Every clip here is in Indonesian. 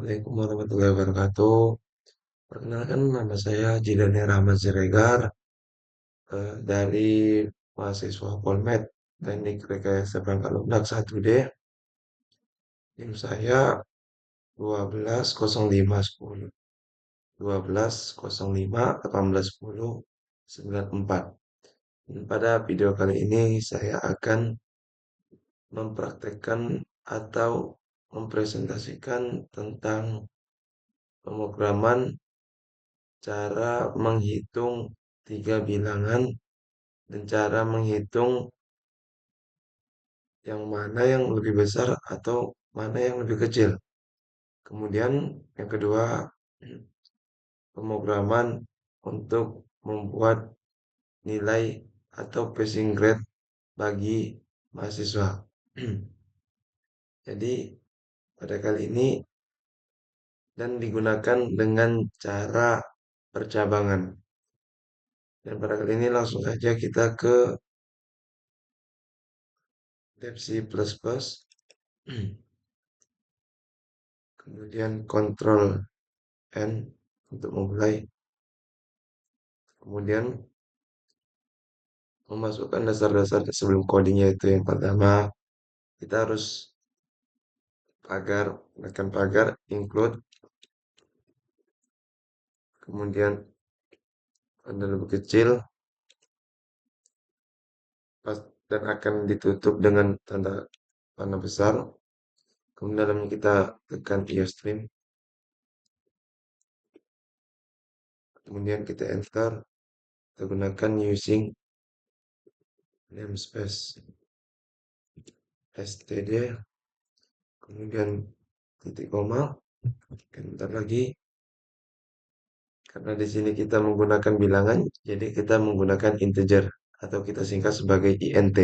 Assalamualaikum warahmatullahi wabarakatuh. Perkenalkan nama saya Jidani Rahmat Siregar dari mahasiswa Polmed Teknik Rekayasa Perangkat Lunak 1D. NIM saya 120510 1205 1810 94. Dan pada video kali ini saya akan mempraktekkan atau mempresentasikan tentang pemrograman cara menghitung tiga bilangan dan cara menghitung yang mana yang lebih besar atau mana yang lebih kecil. Kemudian yang kedua, pemrograman untuk membuat nilai atau passing grade bagi mahasiswa. Jadi pada kali ini dan digunakan dengan cara percabangan. Dan pada kali ini langsung saja kita ke tab C++. Kemudian Ctrl N untuk memulai, kemudian memasukkan dasar-dasar sebelum codingnya. Itu yang pertama, kita harus tekan pagar include, kemudian tanda lebih kecil dan akan ditutup dengan tanda panah besar. Kemudian dalamnya kita tekan iostream, kemudian kita enter, kita gunakan using namespace std, kemudian titik koma, enter lagi. Karena di sini kita menggunakan bilangan, jadi kita menggunakan integer atau kita singkat sebagai int.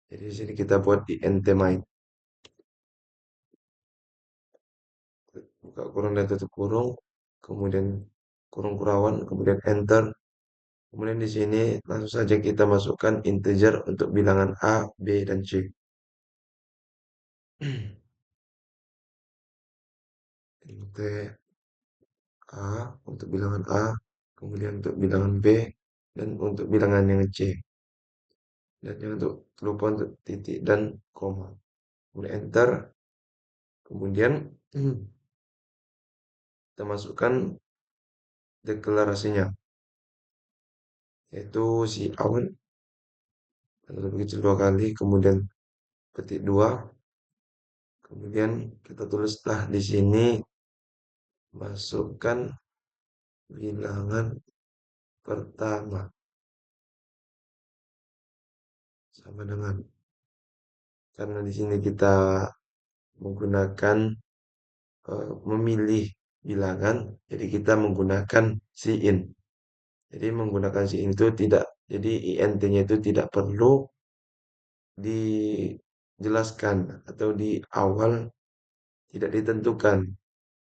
Jadi di sini kita buat int main. Buka kurung dan tutup kurung, kemudian kurung kurawan, kemudian enter. Kemudian di sini langsung saja kita masukkan integer untuk bilangan A, B, dan C. int A untuk bilangan A, kemudian untuk bilangan B, dan untuk bilangan yang C. Dan jangan lupa untuk titik dan koma. Kemudian enter. Kemudian kita masukkan deklarasinya, yaitu si out lebih kecil 2 kali, kemudian petik 2, kemudian kita tulislah di sini masukkan bilangan pertama sama dengan, karena di sini kita menggunakan memilih bilangan, jadi kita menggunakan cin. Jadi menggunakan cin itu tidak, jadi int-nya itu tidak perlu dijelaskan atau di awal tidak ditentukan.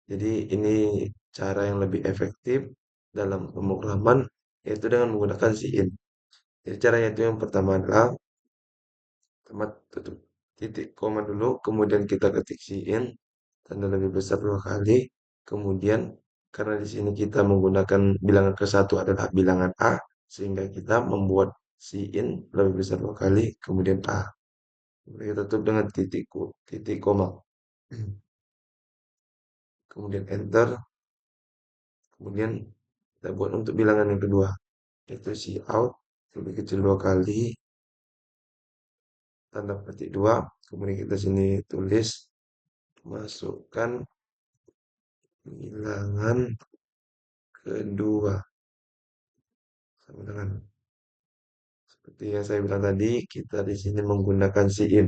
Jadi ini cara yang lebih efektif dalam pemrograman, yaitu dengan menggunakan cin. Jadi caranya itu yang pertama adalah tutup titik koma dulu, kemudian kita ketik cin tanda lebih besar 2 kali, kemudian karena di sini kita menggunakan bilangan ke satu adalah bilangan A, sehingga kita membuat cin lebih besar 2 kali, kemudian A. Kemudian kita tutup dengan titik koma. Kemudian enter. Kemudian kita buat untuk bilangan yang kedua, yaitu cout lebih kecil 2 kali, tanda petik 2. Kemudian kita sini tulis masukkan bilangan kedua sama dengan seperti yang saya bilang tadi, kita di sini menggunakan cin.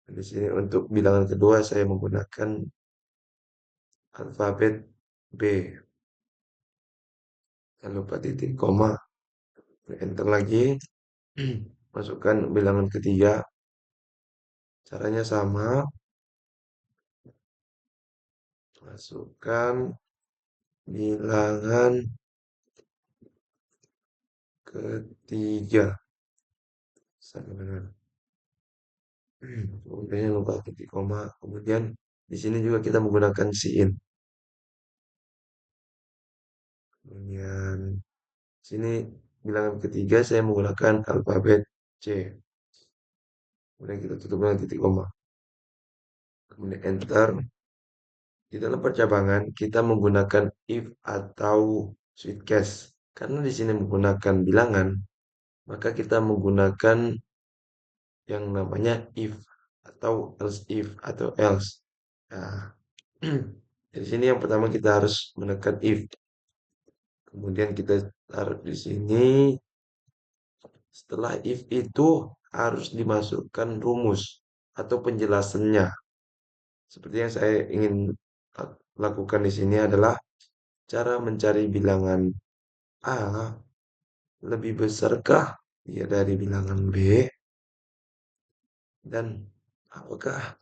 Di sini untuk bilangan kedua saya menggunakan alfabet B. Jangan lupa titik koma, enter lagi. Masukkan bilangan ketiga. Caranya sama. Masukkan bilangan ketiga sama dengan kemudian lupa titik koma, kemudian Di sini juga kita menggunakan sin. Kemudian sini bilangan ketiga saya menggunakan alfabet C. Kemudian kita tutup dengan titik koma. Kemudian enter. Di dalam percabangan kita menggunakan if atau switch case. Karena di sini menggunakan bilangan, maka kita menggunakan yang namanya if atau else if atau else. Nah, dari sini yang pertama kita harus menekan if. Kemudian kita taruh di sini. Setelah if itu harus dimasukkan rumus atau penjelasannya. Seperti yang saya ingin lakukan di sini adalah cara mencari bilangan A lebih besarkah dia dari bilangan B, dan apakah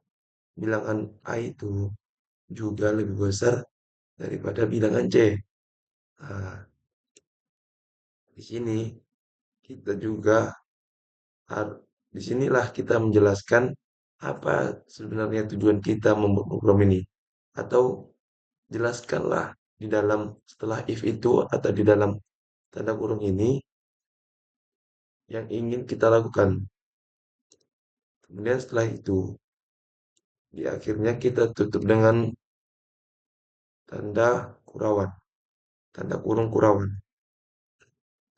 bilangan A itu juga lebih besar daripada bilangan C. Nah, di sini kita juga disinilah kita menjelaskan apa sebenarnya tujuan kita membuat program ini. Atau jelaskanlah di dalam setelah if itu atau di dalam tanda kurung ini yang ingin kita lakukan. Kemudian setelah itu, di akhirnya kita tutup dengan tanda kurauan, tanda kurung kurauan.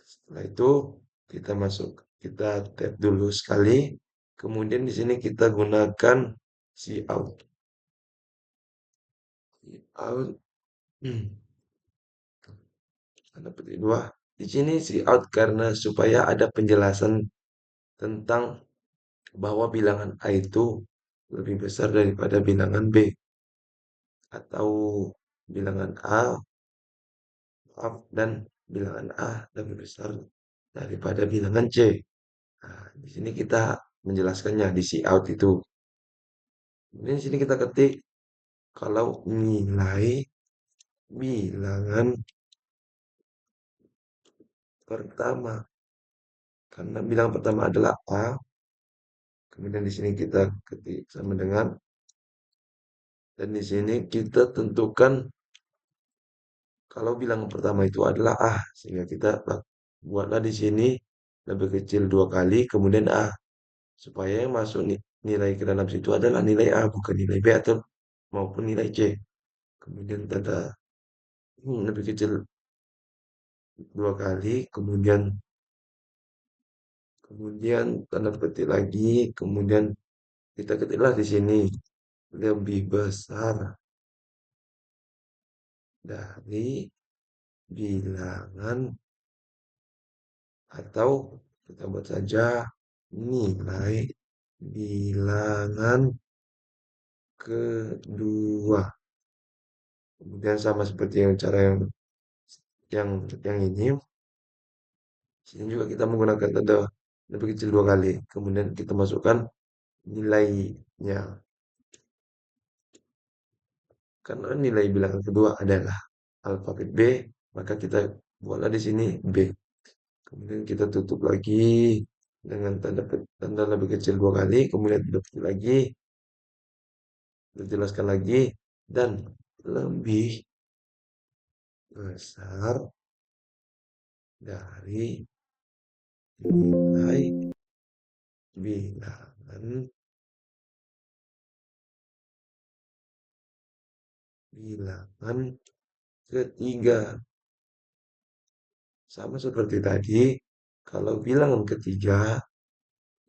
Setelah itu kita masuk, kita tap dulu sekali. Kemudian di sini kita gunakan cout. Cout. Tanda petik dua. Di sini cout karena supaya ada penjelasan tentang bahwa bilangan A itu lebih besar daripada bilangan B, atau bilangan A, maaf, dan bilangan A lebih besar daripada bilangan C. Nah, di sini kita menjelaskannya di cout itu. Kemudian di sini kita ketik kalau nilai bilangan pertama, karena bilangan pertama adalah A. Kemudian di sini kita ketik sama dengan, dan di sini kita tentukan kalau bilangan pertama itu adalah A, sehingga kita buatlah di sini lebih kecil 2 kali, kemudian A, supaya yang masuk nilai ke dalam situ adalah nilai A, bukan nilai B atau maupun nilai C. Kemudian tanda lebih kecil 2 kali, kemudian tanda petik lagi, kemudian kita ketiklah di sini lebih besar dari bilangan, atau kita buat saja nilai bilangan kedua. Kemudian sama seperti yang cara yang ini, sini juga kita menggunakan tanda lebih kecil 2 kali. Kemudian kita masukkan nilainya. Karena nilai bilangan kedua adalah alfabet B, maka kita buatlah di sini B. Kemudian kita tutup lagi dengan tanda lebih kecil 2 kali, kemudian tutup lagi, kita jelaskan lagi, dan lebih besar dari nilai bilangan bilangan ketiga. Sama seperti tadi, kalau bilangan ketiga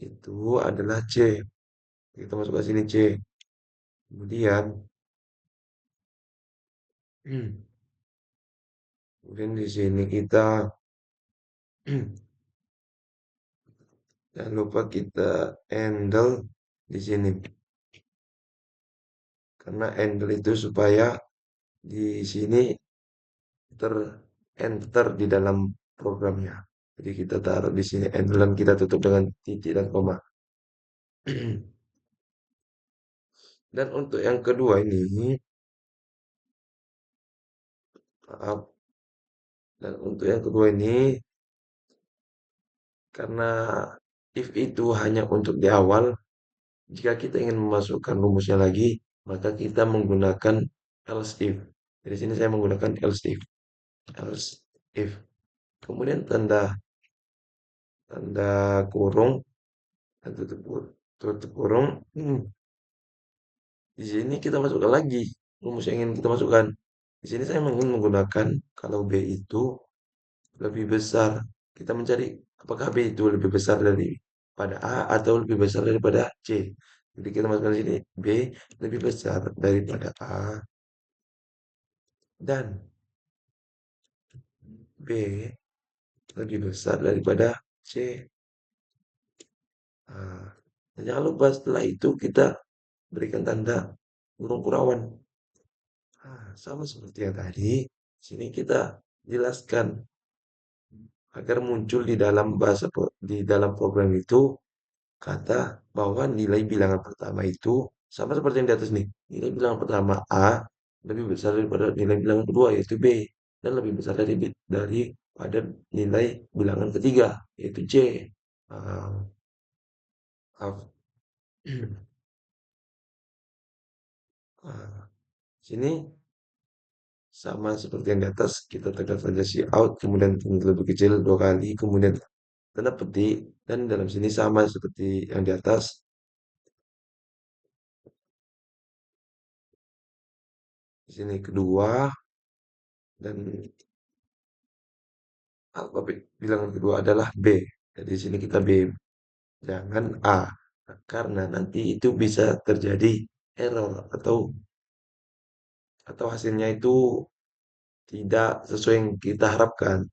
itu adalah C. Kita masuk ke sini C. Kemudian, kemudian di sini kita jangan lupa kita handle di sini. Karena handle itu supaya di sini enter di dalam programnya. Jadi kita taruh di sini handle dan kita tutup dengan titik dan koma. Dan untuk yang kedua ini, maaf, dan untuk yang kedua ini, karena if itu hanya untuk di awal, jika kita ingin memasukkan rumusnya lagi, maka kita menggunakan else if. Di sini saya menggunakan else if. Else if. Kemudian tanda tanda kurung dan tutup kurung. Di sini kita masukkan lagi rumus yang ingin kita masukkan. Di sini saya ingin menggunakan kalau B itu lebih besar. Kita mencari apakah B itu lebih besar daripada A atau lebih besar daripada C. Jadi kita masukkan di sini B lebih besar daripada A dan B lebih besar daripada C. Nah, dan jangan lupa setelah itu kita berikan tanda kurung kurawan. Nah, sama seperti yang tadi, sini kita jelaskan agar muncul di dalam di dalam program itu kata bahwa nilai bilangan pertama itu sama seperti yang di atas nih. Nilai bilangan pertama A lebih besar daripada nilai bilangan kedua yaitu B dan lebih besar daripada nilai bilangan ketiga yaitu C. Nah, maaf. Nah, sini sama seperti yang di atas, kita tekan saja si out, kemudian lebih kecil dua kali, kemudian tanda petik, dan dalam sini sama seperti yang di atas. Di sini kedua, dan alfabet bilangan kedua adalah B. Jadi di sini kita B, jangan A. Nah, karena nanti itu bisa terjadi error atau hasilnya itu tidak sesuai yang kita harapkan.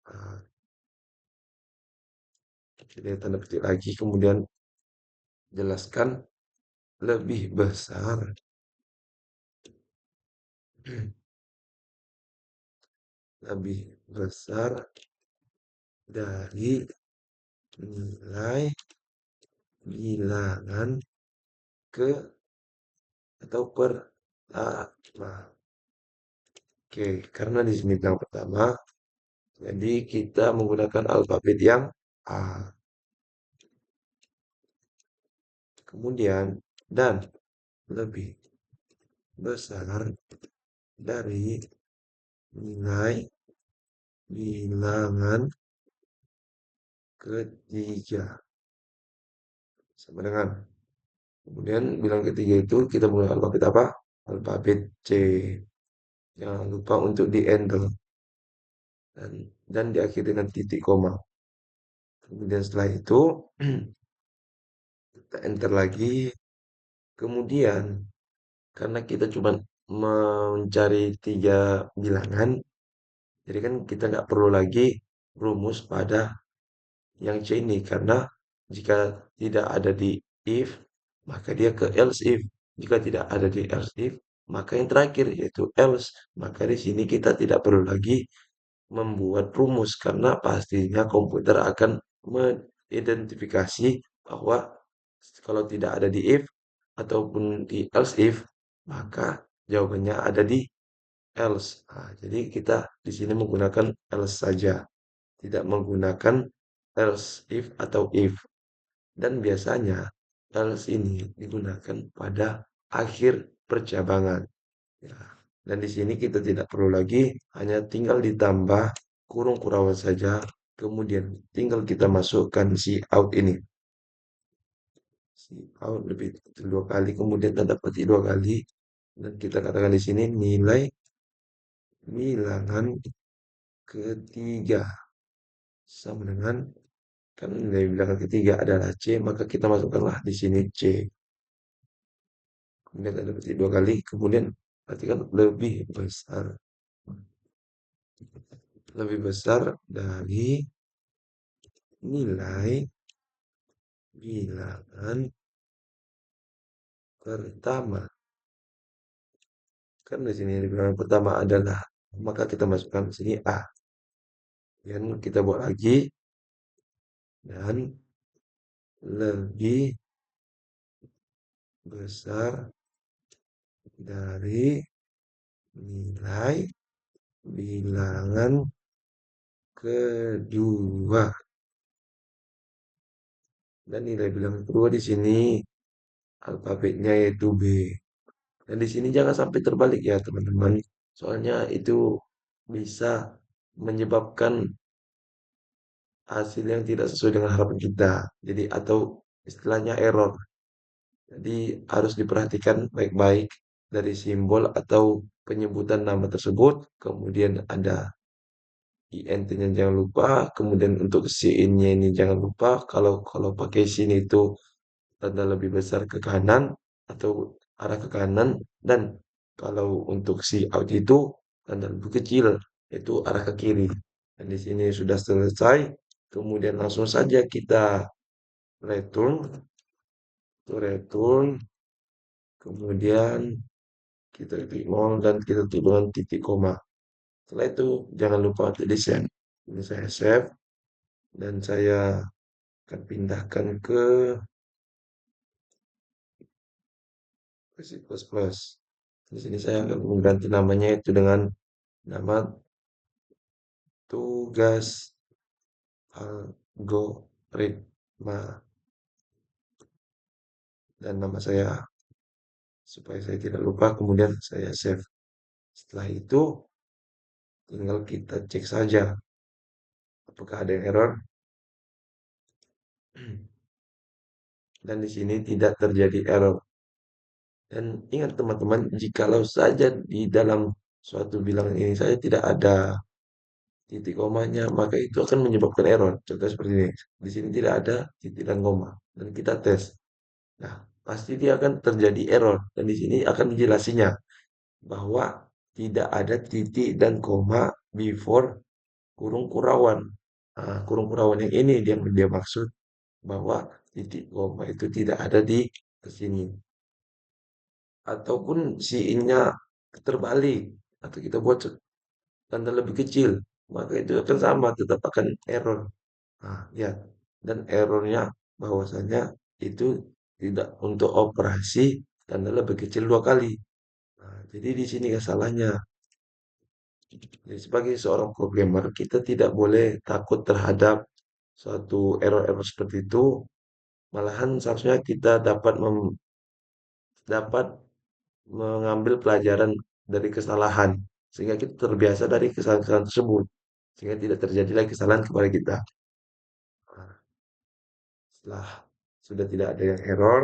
Nah, kita tanda petik lagi, kemudian jelaskan lebih besar lebih besar dari nilai bilangan ke atau pertama. Oke, karena di sini bilangan pertama, jadi kita menggunakan alfabet yang A. Kemudian, dan lebih besar dari nilai bilangan ketiga. Sama dengan. Kemudian bilangan ketiga itu kita menggunakan alfabet apa? Alfabet C. Jangan lupa untuk di handle dan diakhiri dengan titik koma. Kemudian setelah itu kita enter lagi. Kemudian karena kita cuma mencari tiga bilangan, jadi kan kita nggak perlu lagi rumus pada yang C ini karena jika tidak ada di if, maka dia ke else if. Jika tidak ada di else if, maka yang terakhir yaitu else. Maka di sini kita tidak perlu lagi membuat rumus karena pastinya komputer akan mengidentifikasi bahwa kalau tidak ada di if ataupun di else if, maka jawabannya ada di else. Nah, jadi kita di sini menggunakan else saja, tidak menggunakan else if atau if. Dan biasanya else ini digunakan pada akhir percabangan. Ya. Dan di sini kita tidak perlu lagi, hanya tinggal ditambah kurung kurawan saja. Kemudian tinggal kita masukkan si out ini. Si out lebih dua kali, kemudian tanda petik dua kali. Dan kita katakan di sini nilai bilangan ketiga sama dengan kan nilai bilangan ketiga adalah C, maka kita masukkanlah di sini C. Kemudian tanda petik dua kali, kemudian perhatikan lebih besar dari nilai bilangan pertama. Kan di sini bilangan pertama adalah maka kita masukkan di sini A. Dan kita buat lagi dan lebih besar dari nilai bilangan kedua. Dan nilai bilangan kedua di sini alfabetnya yaitu B. Dan di sini jangan sampai terbalik ya teman-teman. Soalnya itu bisa menyebabkan hasil yang tidak sesuai dengan harapan kita. Jadi atau istilahnya error. Jadi harus diperhatikan baik-baik dari simbol atau penyebutan nama tersebut. Kemudian ada INT-nya jangan lupa. Kemudian untuk SIN-nya ini jangan lupa. Kalau kalau pakai SIN itu tanda lebih besar ke kanan atau arah ke kanan, dan kalau untuk si out itu tanda lebih kecil itu arah ke kiri. Dan di sini sudah selesai. Kemudian langsung saja kita return return, kemudian kita klik nol dan kita tutup dengan titik koma. Setelah itu jangan lupa untuk di save. Ini saya save dan saya akan pindahkan ke C++. Di sini saya akan mengganti namanya itu dengan nama tugas algoritma dan nama saya supaya saya tidak lupa, kemudian saya save. Setelah itu tinggal kita cek saja apakah ada yang error. Dan di sini tidak terjadi error. Dan ingat teman-teman, jikalau saja di dalam suatu bilangan ini saya tidak ada titik komanya, maka itu akan menyebabkan error. Contoh seperti ini. Di sini tidak ada titik dan koma. Dan kita tes. Nah, pasti dia akan terjadi error. Dan di sini akan dijelasinya bahwa tidak ada titik dan koma before kurung kurawan. Nah, kurung kurawan yang ini dia maksud bahwa titik koma itu tidak ada di sini. Ataupun si in-nya terbalik atau kita buat tanda lebih kecil, maka itu akan sama, tetap akan error. Nah, ya. Dan errornya bahwasanya itu tidak untuk operasi tanda lebih kecil dua kali. Nah, jadi di sini kesalahannya. Jadi sebagai seorang programmer, kita tidak boleh takut terhadap suatu error-error seperti itu. Malahan seharusnya kita dapat mengambil pelajaran dari kesalahan, sehingga kita terbiasa dari kesalahan-kesalahan tersebut, sehingga tidak terjadi lagi kesalahan kepada kita. Nah, setelah sudah tidak ada yang error,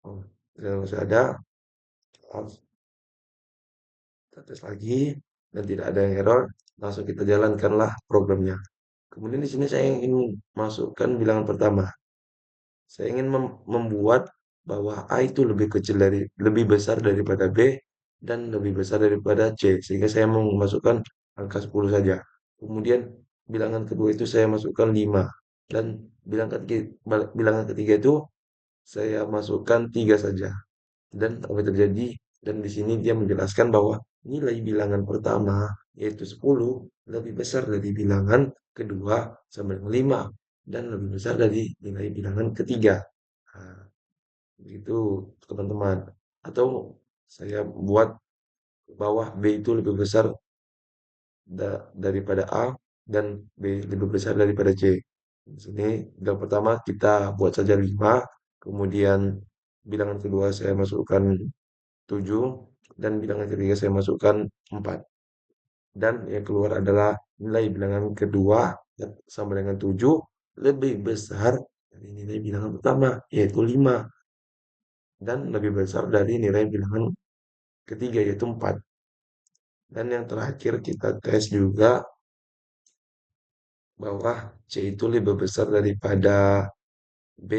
oh, sudah ada, kita tes lagi dan tidak ada yang error, langsung kita jalankanlah programnya. Kemudian di sini saya ingin masukkan bilangan pertama. Saya ingin membuat bahwa A itu lebih besar daripada B dan lebih besar daripada C, sehingga saya mau memasukkan angka 10 saja. Kemudian bilangan kedua itu saya masukkan 5 dan bilangan ketiga itu saya masukkan 3 saja. Dan apa yang terjadi? Dan di sini dia menjelaskan bahwa nilai bilangan pertama yaitu 10 lebih besar dari bilangan kedua sama dengan 5 dan lebih besar dari nilai bilangan ketiga. Nah, begitu teman-teman. Atau saya buat bawah B itu lebih besar daripada A dan B lebih besar daripada C. Di sini bilangan pertama kita buat saja 5, kemudian bilangan kedua saya masukkan 7 dan bilangan ketiga saya masukkan 4. Dan yang keluar adalah nilai bilangan kedua sama dengan 7 lebih besar dari nilai bilangan pertama yaitu 5 dan lebih besar dari nilai bilangan ketiga yaitu 4. Dan yang terakhir kita tes juga bahwa C itu lebih besar daripada B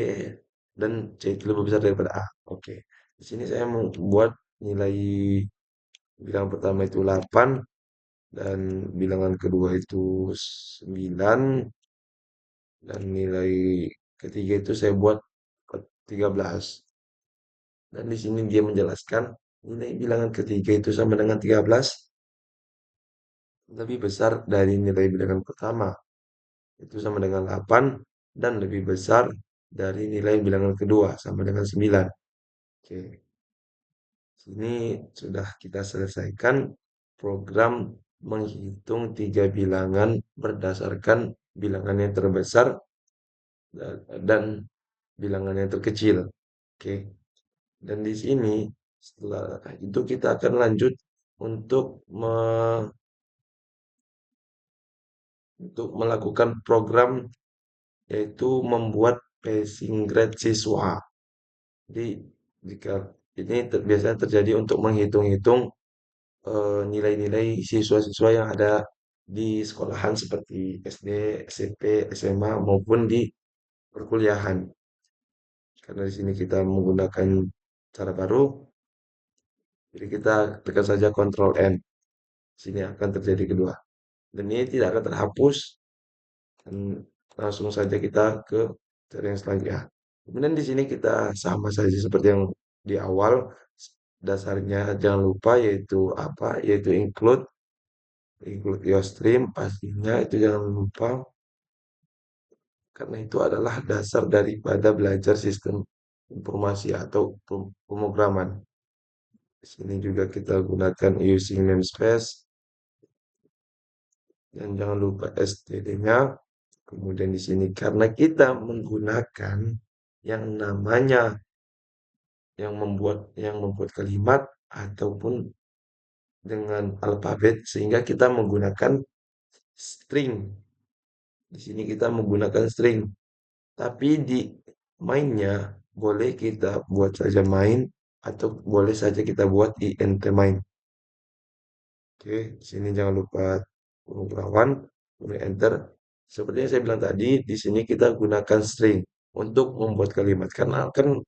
dan C itu lebih besar daripada A. Oke. Di sini saya membuat nilai bilangan pertama itu 8 dan bilangan kedua itu 9 dan nilai ketiga itu saya buat 13. Dan di sini dia menjelaskan nilai bilangan ketiga itu sama dengan 13 lebih besar dari nilai bilangan pertama. Itu sama dengan 8 dan lebih besar dari nilai bilangan kedua sama dengan 9. Oke, sini sudah kita selesaikan program menghitung tiga bilangan berdasarkan bilangan yang terbesar dan bilangan yang terkecil. Oke, dan di sini Setelah itu kita akan lanjut untuk untuk melakukan program yaitu membuat passing grade siswa. Jadi jika ini biasanya terjadi untuk menghitung-hitung nilai-nilai siswa-siswa yang ada di sekolahan seperti SD, SMP, SMA maupun di perkuliahan. Karena di sini kita menggunakan cara baru, jadi kita tekan saja Ctrl N. Sini akan terjadi kedua. Dan ini tidak akan terhapus dan langsung saja kita ke cara yang selanjutnya. Kemudian di sini kita sama saja seperti yang di awal, dasarnya jangan lupa yaitu apa? Yaitu include your stream pastinya itu jangan lupa karena itu adalah dasar daripada belajar sistem informasi atau pemrograman. Di sini juga kita gunakan using namespace dan jangan lupa std-nya. Kemudian di sini karena kita menggunakan yang namanya yang membuat kalimat ataupun dengan alfabet sehingga kita menggunakan string. Di sini kita menggunakan string. Tapi di mainnya boleh kita buat saja main atau boleh saja kita buat int main. Oke, di sini jangan lupa pemrograman, kemudian enter. Seperti yang saya bilang tadi, di sini kita gunakan string untuk membuat kalimat. Karena kan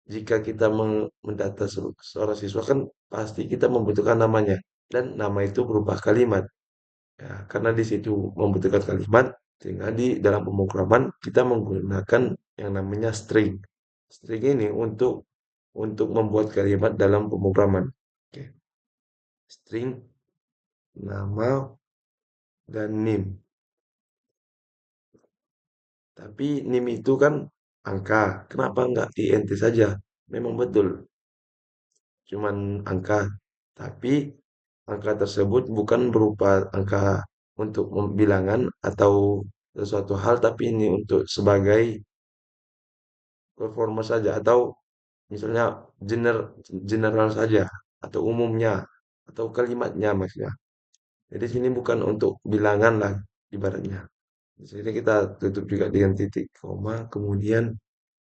jika kita mendata seorang siswa kan pasti kita membutuhkan namanya. Dan nama itu berupa kalimat. Ya, karena di situ membutuhkan kalimat, sehingga di dalam pemrograman kita menggunakan yang namanya string. String ini untuk membuat kalimat dalam pemrograman. Oke. String, nama, dan nim. Tapi nim itu kan angka. Kenapa nggak int saja? Memang betul, cuman angka. Tapi angka tersebut bukan berupa angka untuk bilangan atau sesuatu hal, tapi ini untuk sebagai performa saja atau misalnya general saja atau umumnya atau kalimatnya maksudnya. Jadi sini bukan untuk bilangan lah ibaratnya. Di sini kita tutup juga dengan titik koma. Kemudian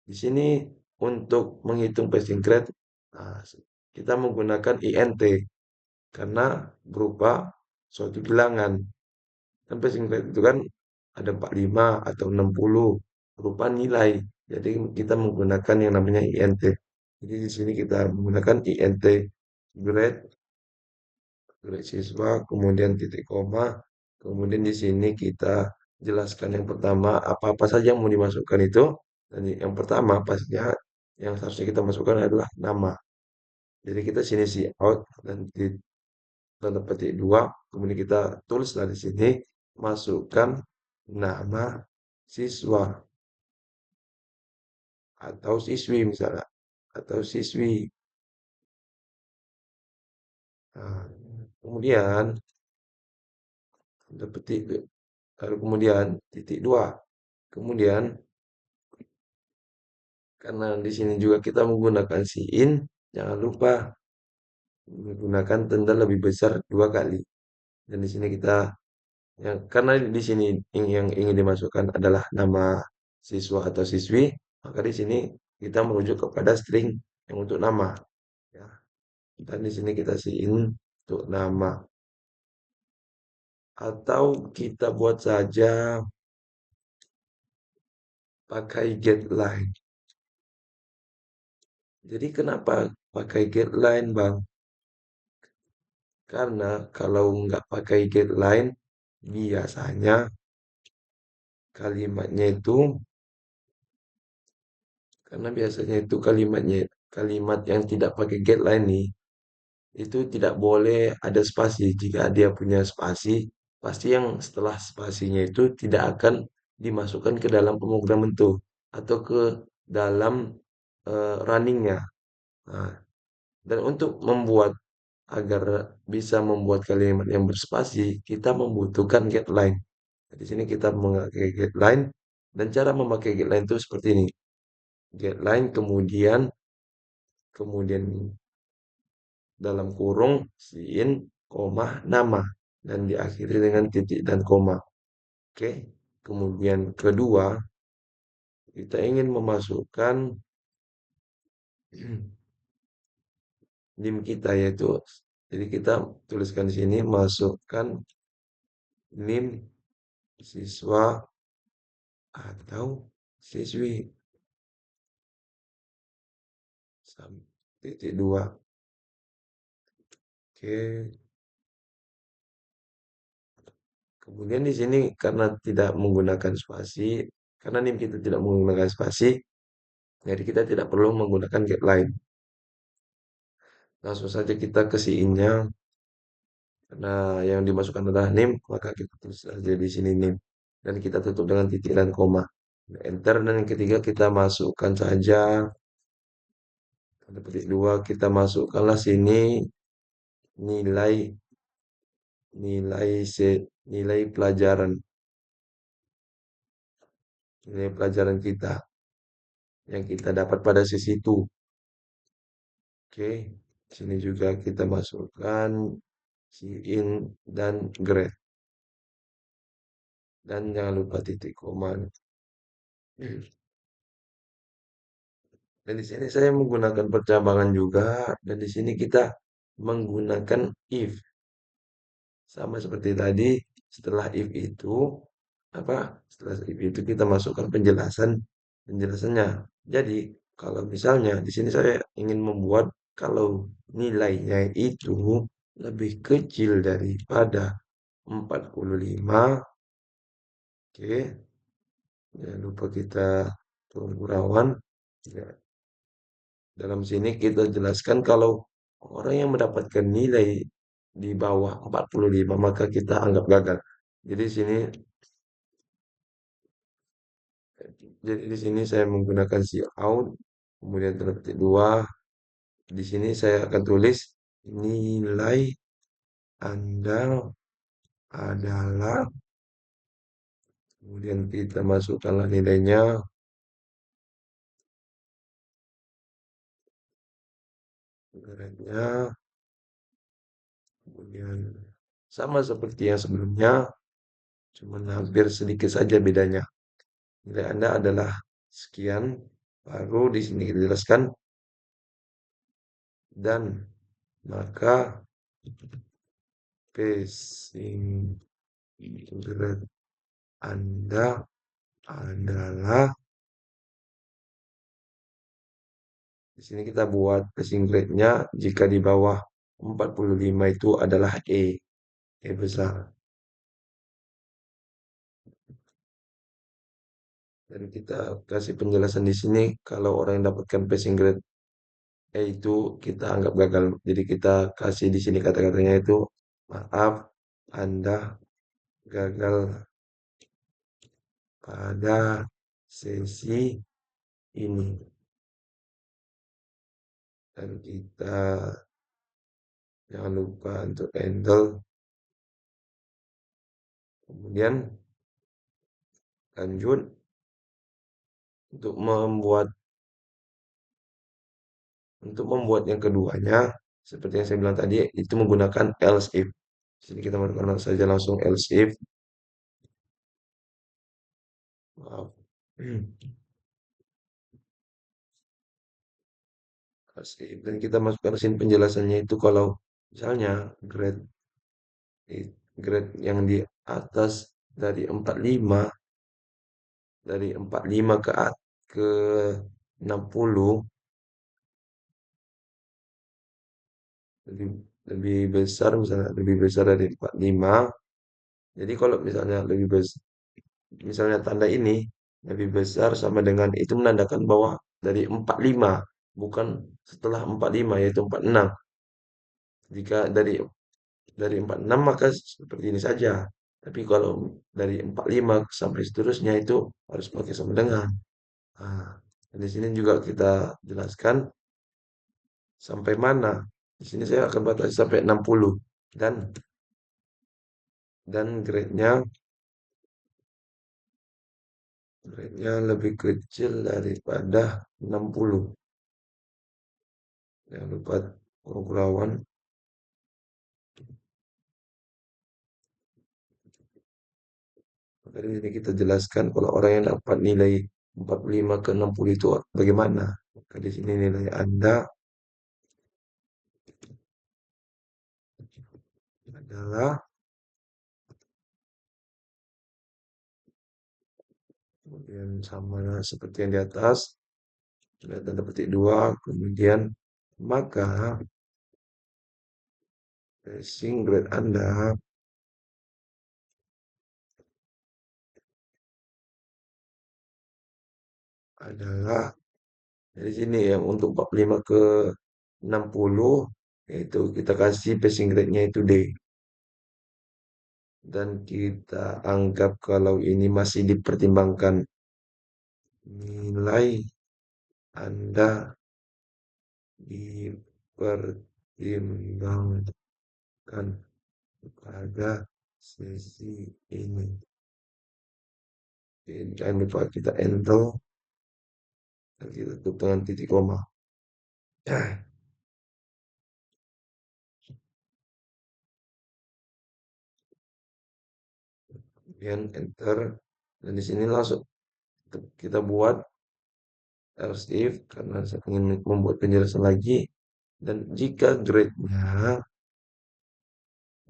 di sini untuk menghitung passing grade, nah, kita menggunakan int karena berupa suatu bilangan. Kan passing grade itu kan ada 45 atau 60 berupa nilai. Jadi kita menggunakan yang namanya int. Jadi di sini kita menggunakan int grade, grade siswa, kemudian titik koma, kemudian di sini kita jelaskan yang pertama apa-apa saja yang mau dimasukkan itu. Dan yang pertama pastinya yang harusnya kita masukkan adalah nama. Jadi kita sini si out dan tanda petik dua, kemudian kita tulislah di sini masukkan nama siswa atau siswi misalnya atau siswi. Nah, kemudian tanda petik lalu kemudian titik dua. Kemudian karena di sini juga kita menggunakan sin, jangan lupa menggunakan tanda lebih besar dua kali. Dan di sini kita karena di sini yang ingin dimasukkan adalah nama siswa atau siswi, maka di sini kita merujuk kepada string yang untuk nama. Ya. Dan di sini kita sin untuk nama. Atau kita buat saja pakai get line. Jadi kenapa pakai get line, Bang? Karena kalau nggak pakai get line, biasanya kalimatnya itu, karena biasanya itu kalimat yang tidak pakai get line nih, itu tidak boleh ada spasi. Jika dia punya spasi, pasti yang setelah spasinya itu tidak akan dimasukkan ke dalam pemrograman itu atau ke dalam runningnya. Nah, dan untuk agar bisa membuat kalimat yang berspasi, kita membutuhkan getline. Di sini kita memakai getline dan cara memakai getline itu seperti ini. Getline kemudian kemudian dalam kurung sin, koma, nama. Dan diakhiri dengan titik dan koma. Oke. Kemudian kedua, kita ingin memasukkan NIM kita yaitu, jadi kita tuliskan di sini masukkan NIM siswa atau siswi titik dua. Oke. Kemudian di sini karena tidak menggunakan spasi, karena NIM kita tidak menggunakan spasi, jadi kita tidak perlu menggunakan gap line. Langsung saja kita ke in-nya. Karena yang dimasukkan adalah NIM, maka kita tulis saja di sini NIM. Dan kita tutup dengan titik dan koma. Enter, dan yang ketiga kita masukkan saja pada petik dua, kita masukkanlah sini nilai nilai nilai pelajaran kita yang kita dapat pada sesi itu. Oke, sini juga kita masukkan in dan grade. Dan jangan lupa titik koma. Dan di sini saya menggunakan percabangan juga, dan di sini kita menggunakan if. Sama seperti tadi, setelah if itu apa? Setelah if itu kita masukkan penjelasannya. Jadi, kalau misalnya di sini saya ingin membuat kalau nilainya itu lebih kecil daripada 45, oke, jangan lupa kita turun gurauan. Ya, dalam sini kita jelaskan kalau orang yang mendapatkan nilai di bawah 45 maka kita anggap gagal. Jadi di sini saya menggunakan out, kemudian terpetik dua. Di sini saya akan tulis nilai Anda adalah, kemudian kita masukkanlah nilainya, grade-nya, kemudian sama seperti yang sebelumnya, cuman hampir sedikit saja bedanya. Nilai Anda adalah sekian, baru di sini kita jelaskan, dan maka passing grade Anda adalah, di sini kita buat passing grade-nya jika di bawah 45 itu adalah E besar. Dan kita kasih penjelasan di sini kalau orang yang dapatkan passing grade itu kita anggap gagal. Jadi kita kasih di sini kata-katanya itu, maaf, Anda gagal pada sesi ini. Dan kita jangan lupa untuk handle. Kemudian lanjut untuk membuat yang keduanya, seperti yang saya bilang tadi, itu menggunakan else if. Sini kita masukkan saja langsung else if. Maaf. Dan kita masukkan sini penjelasannya itu kalau misalnya grade yang di atas dari 45, ke 60, lebih lebih besar, misalnya lebih besar dari 45. Jadi kalau misalnya lebih besar, misalnya tanda ini lebih besar sama dengan itu menandakan bahwa dari 45, bukan setelah 45 yaitu 46. Jika dari 46 maka seperti ini saja. Tapi kalau dari 45 sampai seterusnya itu harus pakai sama dengan. Nah, dan di sini juga kita jelaskan sampai mana. Di sini saya akan batasi sampai 60, dan grade-nya lebih kecil daripada 60. Jangan lupa kurang Maka di sini kita jelaskan kalau orang yang dapat nilai 45 ke 60 itu bagaimana. Maka di sini nilai Anda adalah, kemudian sama seperti yang di atas, ada tanda petik dua, kemudian maka passing grade Anda adalah dari sini ya untuk 45 ke 60 yaitu kita kasih passing grade-nya itu D, dan kita anggap kalau ini masih dipertimbangkan nilai Anda dipertimbangkan pada sesi ini. Jangan lupa kita enter dan kita tutup dengan titik koma. Kemudian enter, dan di sini langsung kita buat else if karena saya ingin membuat penjelasan lagi, dan jika grade-nya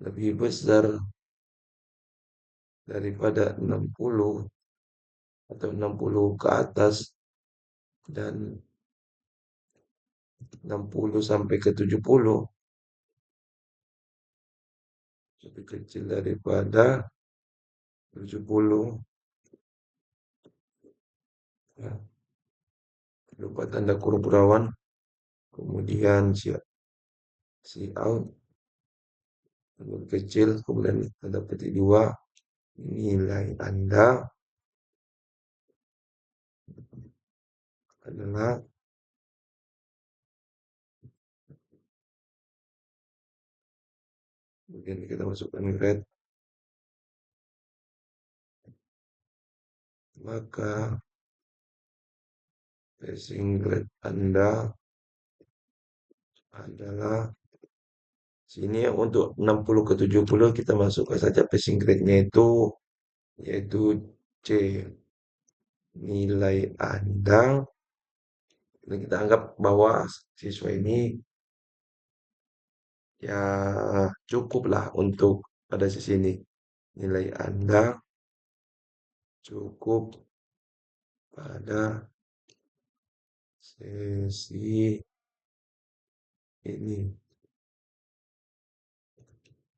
lebih besar daripada 60 atau 60 ke atas dan 60 sampai ke 70 lebih kecil daripada 70, ya, lupa tanda kurung perawan, kemudian si out lebih kecil, kemudian tanda petik dua, nilai Anda adalah, kemudian kita masukkan grade, maka passing grade Anda adalah sini ya, untuk 60 ke 70 kita masukkan saja passing grade-nya itu yaitu C. Nilai Anda, dan kita anggap bahwa siswa ini ya cukuplah untuk pada sisi ini. Nilai Anda cukup pada sesi ini.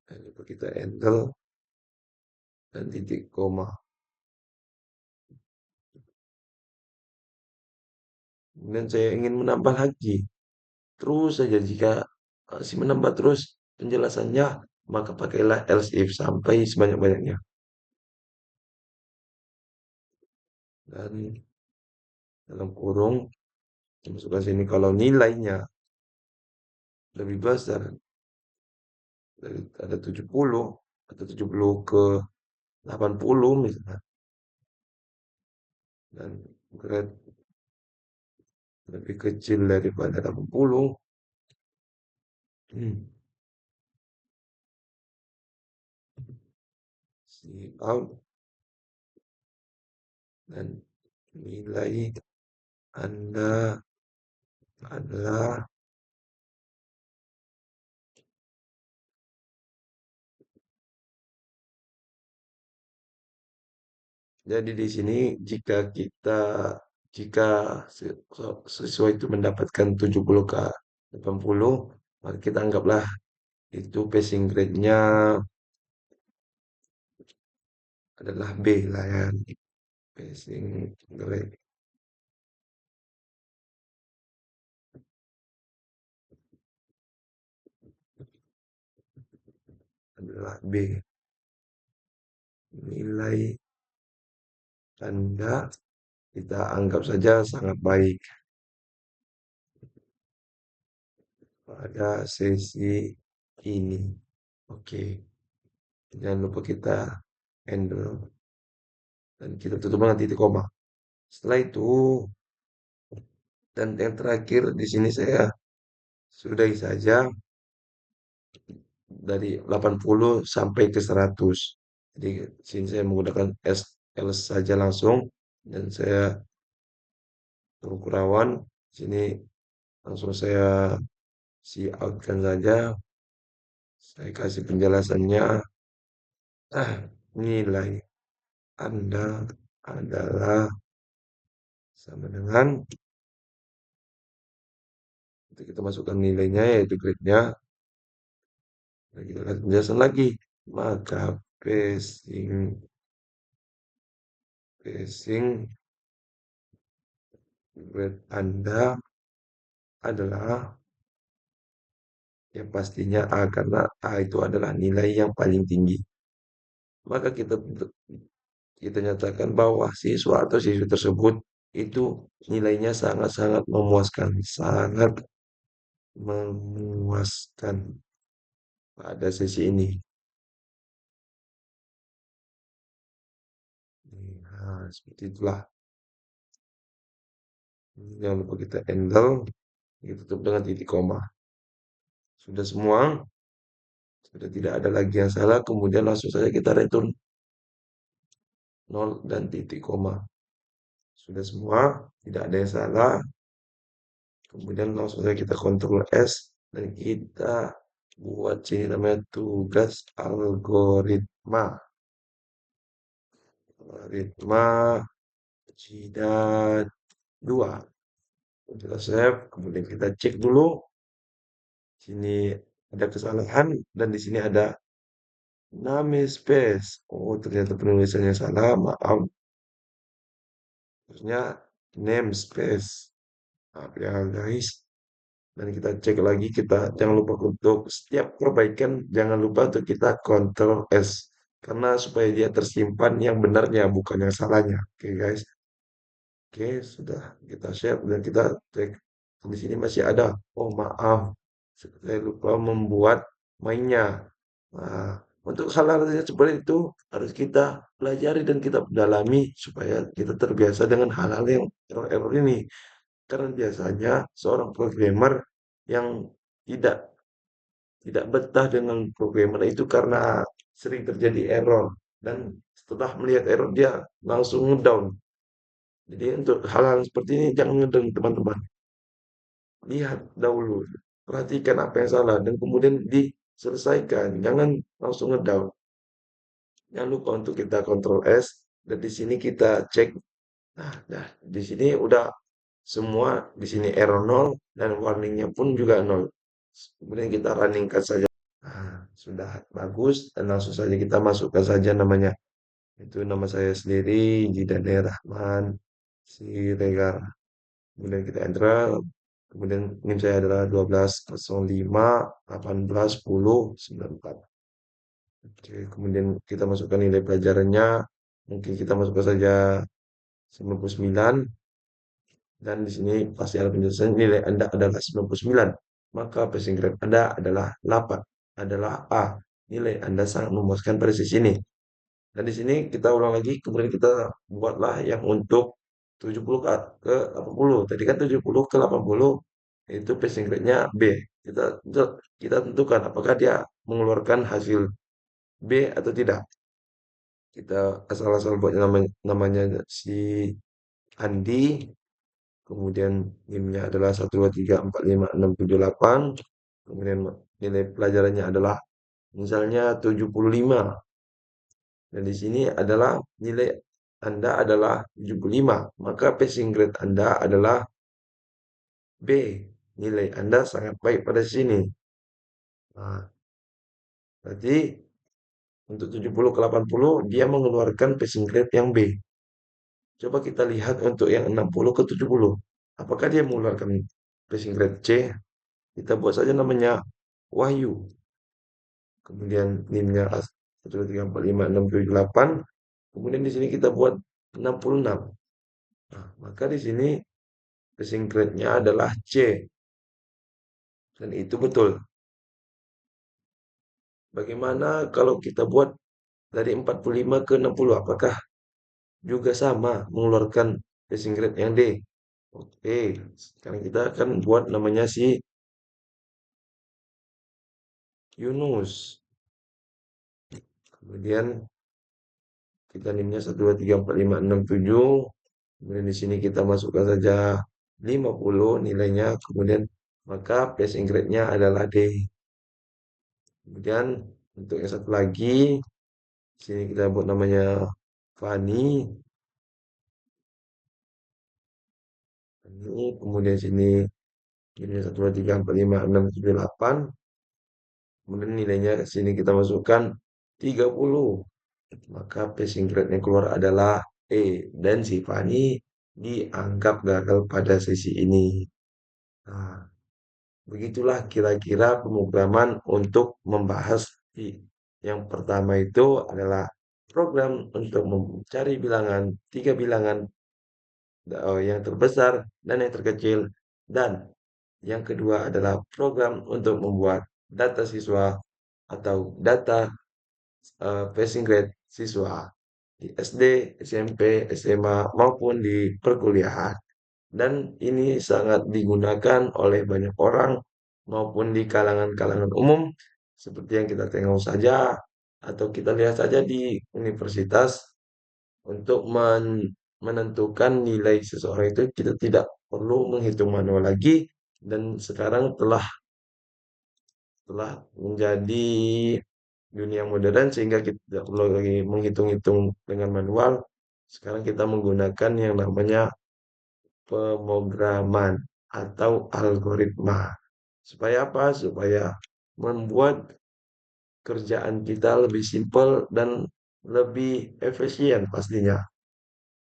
Dan coba kita enter dan titik koma. Kemudian saya ingin menambah lagi. Terus saja jika si menambah terus penjelasannya, maka pakailah else if sampai sebanyak-banyaknya. Dan dalam kurung, masukkan sini kalau nilainya lebih besar dari ada 70 atau 70 ke 80 misalnya, dan grade lebih kecil daripada 80, si out, dan nilai Anda adalah, jadi di sini jika siswa itu mendapatkan 70 ke 80, maka kita anggaplah itu passing grade-nya adalah B lah ya. Passing grade adalah B. Nilai Anda kita anggap saja sangat baik pada sesi ini. Oke, jangan lupa kita handle dan kita tutup dengan titik koma. Setelah itu, dan yang terakhir di sini saya sudahi saja dari 80 sampai ke 100. Jadi sini saya menggunakan SL saja langsung dan saya Kurniawan. Sini langsung saya outkan saja. Saya kasih penjelasannya. Nilai Anda adalah sama dengan, itu kita masukkan nilainya yaitu grade-nya. Dan kita lihat penjelasan lagi. Maka passing grade Anda adalah, ya pastinya A, karena A itu adalah nilai yang paling tinggi. Maka kita nyatakan bahwa siswa atau siswi tersebut itu nilainya sangat-sangat memuaskan, sangat memuaskan pada sesi ini. Nah, seperti itulah. Jangan lupa kita handle, kita tutup dengan titik koma. Sudah semua, sudah tidak ada lagi yang salah, kemudian langsung saja kita return nol dan titik koma. Sudah semua, tidak ada yang salah, kemudian langsung saja kita Ctrl S dan kita buat sini namanya tugas algoritma. Algoritma jidat 2. Kita save, kemudian kita cek dulu. Sini ada kesalahan dan di sini ada namespace. Oh, ternyata penulisannya salah. Maaf. Terusnya namespace. Maaf ya guys. Dan kita cek lagi, kita jangan lupa untuk setiap perbaikan jangan lupa untuk kita Ctrl S karena supaya dia tersimpan yang benarnya bukan yang salahnya. Oke guys. Oke, sudah kita share dan kita cek di sini masih ada. Oh maaf, saya lupa membuat mainnya. Nah, untuk hal-hal yang seperti itu harus kita pelajari dan kita dalami supaya kita terbiasa dengan hal-hal yang error-error ini. Karena biasanya seorang programmer yang tidak tidak betah dengan programmer itu karena sering terjadi error dan setelah melihat error dia langsung ngedown. Jadi untuk hal-hal seperti ini jangan ngedown teman-teman. Lihat dahulu, perhatikan apa yang salah dan kemudian diselesaikan. Jangan langsung ngedown. Jangan lupa untuk kita Ctrl S dan di sini kita cek. Nah, di sini udah semua di sini error nol dan warningnya pun juga nol. Kemudian kita runningkan saja. Nah, sudah bagus dan langsung saja kita masukkan saja namanya. Itu nama saya sendiri, Jidane Rahman Siregar. Kemudian kita enter. Kemudian NIM saya adalah 12.05.18.10.94. Oke, kemudian kita masukkan nilai pelajarannya. Mungkin kita masukkan saja 99. Dan di sini pasti ada penjelasan nilai Anda adalah 99. Maka passing grade Anda adalah 8. Adalah A. Nilai Anda sangat memuaskan pada sisi ini. Dan di sini kita ulang lagi, kemudian kita buatlah yang untuk 70 ke 80. Tadi kan 70 ke 80 itu passing grade-nya B. Kita kita tentukan apakah dia mengeluarkan hasil B atau tidak. Kita asal-asal buat namanya si Andi, kemudian NIM-nya adalah 123456678, kemudian nilai pelajarannya adalah misalnya 75. Dan di sini adalah nilai Anda adalah 75, maka passing grade Anda adalah B. Nilai Anda sangat baik pada sini. Nah, berarti untuk 70 ke 80 dia mengeluarkan passing grade yang B. Coba kita lihat untuk yang 60 ke 70. Apakah dia mengeluarkan passing grade C? Kita buat saja namanya Wahyu. Kemudian NIM-nya 1345678. Kemudian di sini kita buat 66. Nah, maka di sini passing grade-nya adalah C. Dan itu betul. Bagaimana kalau kita buat dari 45 ke 60? Apakah juga sama mengeluarkan passing grade yang D? Oke, sekarang kita akan buat namanya si Yunus. Kemudian Kita NIM-nya 1, 2, 3, 4, 5, 6, 7. Kemudian di sini kita masukkan saja 50 nilainya. Kemudian maka passing grade-nya adalah D. Kemudian untuk yang satu lagi, sini kita buat namanya Fani. Ini kemudian sini nilainya 1, 2, 3, 4, 5, 6, 7, 8. Kemudian nilainya sini kita masukkan 30. Maka passing grade yang keluar adalah E. Dan si Fani dianggap gagal pada sesi ini. Nah, begitulah kira-kira pemrograman untuk membahas yang pertama itu adalah program untuk mencari bilangan, tiga bilangan yang terbesar dan yang terkecil. Dan yang kedua adalah program untuk membuat data siswa atau data passing grade siswa di SD, SMP, SMA maupun di perkuliahan. Dan ini sangat digunakan oleh banyak orang maupun di kalangan-kalangan umum seperti yang kita tengok saja atau kita lihat saja di universitas untuk menentukan nilai seseorang itu kita tidak perlu menghitung manual lagi dan sekarang telah menjadi dunia modern sehingga kita tidak perlu lagi menghitung-hitung dengan manual. Sekarang kita menggunakan yang namanya pemrograman atau algoritma. Supaya apa? Supaya membuat kerjaan kita lebih simpel dan lebih efisien pastinya.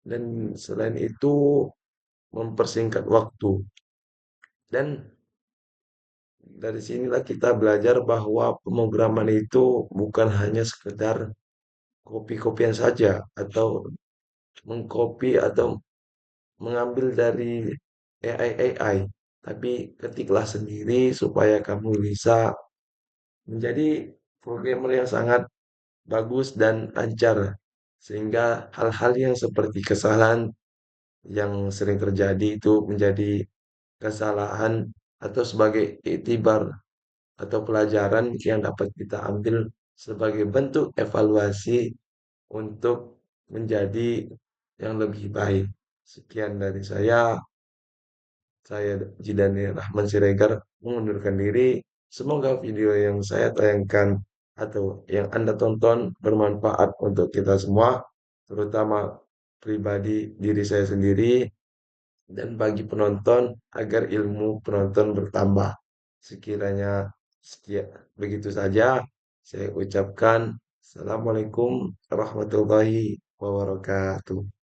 Dan selain itu mempersingkat waktu. Dan dari sinilah kita belajar bahwa pemrograman itu bukan hanya sekedar copy-copyan saja atau mengcopy atau mengambil dari AI, tapi ketiklah sendiri supaya kamu bisa menjadi programmer yang sangat bagus dan lancar. Sehingga hal-hal yang seperti kesalahan yang sering terjadi itu menjadi kesalahan atau sebagai iktibar atau pelajaran yang dapat kita ambil sebagai bentuk evaluasi untuk menjadi yang lebih baik. Sekian dari saya Jidani Rahman Siregar mengundurkan diri. Semoga video yang saya tayangkan atau yang Anda tonton bermanfaat untuk kita semua, terutama pribadi diri saya sendiri dan bagi penonton agar ilmu penonton bertambah. Sekiranya sekian begitu saja, saya ucapkan Assalamualaikum warahmatullahi wabarakatuh.